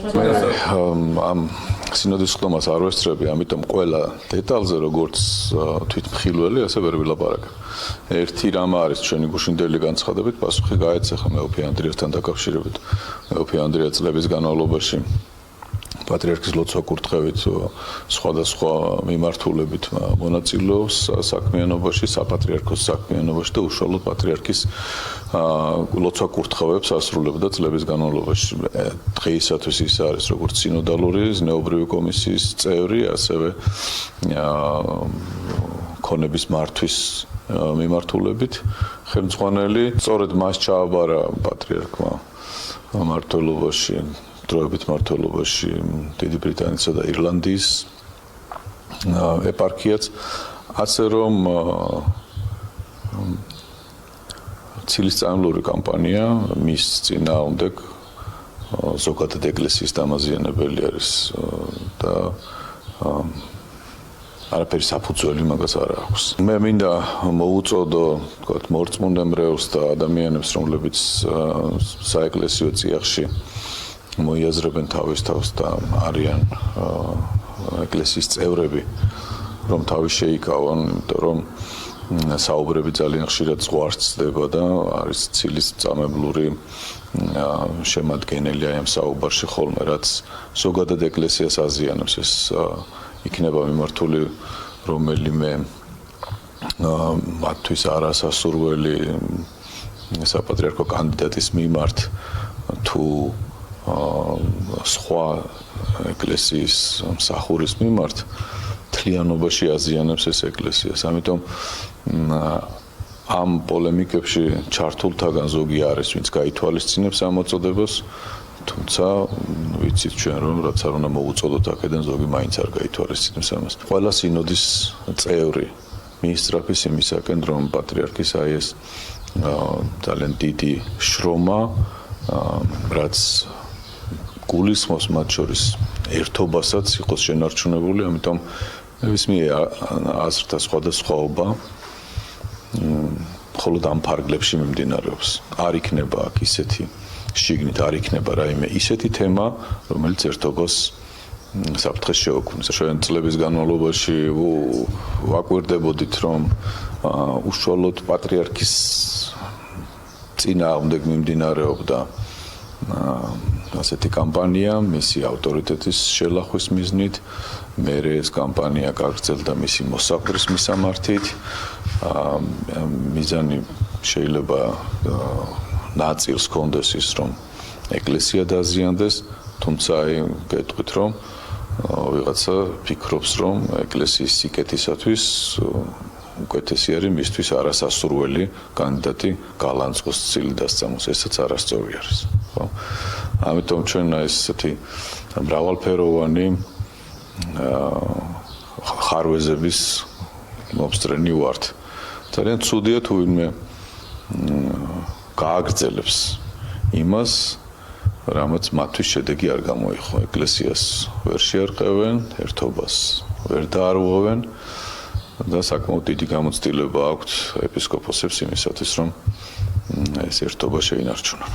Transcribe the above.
ამ სინოდის ხდომას არ ვესწრები, ამიტომ ყველა დეტალზე, როგორც თვითმხილველი, ასე ვერ ვილაპარაკებ. ერთი რამ არის ჩვენი გუშინდელი განცხადებით, პასუხი გაეცემა მეოფე ანდრიასთან დაკავშირებით. მეოფე ანდრია წლების განმავლობაში პატრიარქის ლოცვა კურთხევით სხვადასხვა მიმართულებით მონაწილეობს საქმიანობაში, საპატრიარქოს საქმიანობაში და უშუალოდ პატრიარქის ლოცვა კურთხევებს ასრულებდა წლების განმავლობაში. დღეისათვის ის არის როგორც სინოდალური ზნეობრივი კომისიის წევრი, ასევე ქონების მართვის მიმართულებით ხელმძღვანელი. სწორედ მას ჩააბარა პატრიარქმა მმართველობაში დროებით მმართველობაში დიდი ბრიტანეთისა და ირლანდიის ეპარქიაც, ასე რომ ცილისწამლური კამპანია მის წინააღმდეგ ზოგადად ეკლესიის დამაზიანებელი არის და არაფერი საფუძველი მაგას არ აქვს. მე მინდა მოუწოდო, თქვათ, მორწმუნე მრევლს და ადამიანებს, რომლებიც საეკლესიო წიაღში მოიაზრებენ თავის თავს და არიან ეკლესიის წევრები, რომ თავის შეიკავონ, იმიტომ რომ საუბრები ძალიან ხშირად ზღვარცდება და არის ცილისწამებლური შემადგენელი აი ამ საუბარში ხოლმე, რაც ზოგადად ეკლესიას აზიანებს. ეს იქნება მიმართული რომელიმე მათთვის არასასურველი საპატრიარქო კანდიდატის მიმართ თუ სხვა ეკლესიის მსახურის მიმართ თლიანობაში აზიანებს ეს ეკლესიას. ამიტომ ამ პოლემიკებში ჩართულთაგან ზოგი არის, ვინც გაითვალისწინებს ამ მოწოდებას, თუმცა ვიცით ჩვენ რომ რაც არ უნდა მოუწოდოთ აქედან ზოგი მაინც არ გაითვალისწინებს ამას. ყველა სინოდის წევრი მიისწრაფის იმისაკენ, რომ პატრიარქის აი ეს ძალიან დიდი შრომა, რაც გულისხმობს მათ შორის ერთობასაც იყოს შენარჩუნებული, ამიტომ ნებისმიერ აზრთა სხვადასხვაობა მხოლოდ ამ ფარგლებში მიმდინარეობს. არ იქნება აქ ისეთი შიგნით, არ იქნება რაიმე ისეთი თემა, რომელიც ერთობას საფრთხეს შეუქმნის. ჩვენ წლების განმავლობაში ვაკვირდებოდით, რომ უშუალოდ პატრიარქის წინააღმდეგ მიმდინარეობდა ასეთი კამპანია მისი ავტორიტეტის შელახვის მიზნით, მერე ეს კამპანია გაგრძელდა მისი მოსაყდრის მისამართით. მიზანი შეიძლება ნაწილს ჰქონდეს ის, რომ ეკლესია დაზიანდეს, თუმცა აი გეტყვით, რომ ვიღაცა ფიქრობს, რომ ეკლესიის სიკეთისათვის უკეთესი არის მისთვის არასასურველი კანდიდატი გალანძღოს წილი დასწამოს, ესაც არასწორი არის. ხო? ამიტომ ჩვენ ესეთი მრავალფეროვანი ხარვეზების მომსწრენი ვართ. ძალიან ცუდია თუ ვინმე გააგრძელებს იმას, რამაც მათთვის შედეგი არ გამოიღო. ეკლესიას ვერ შეარყევენ, ერთობას ვერ დაარღვევენ და საკმაოდ დიდი გამოცდილება აქვთ ეპისკოპოსებს იმისათვის, რომ ეს ერთობა შეინარჩუნონ.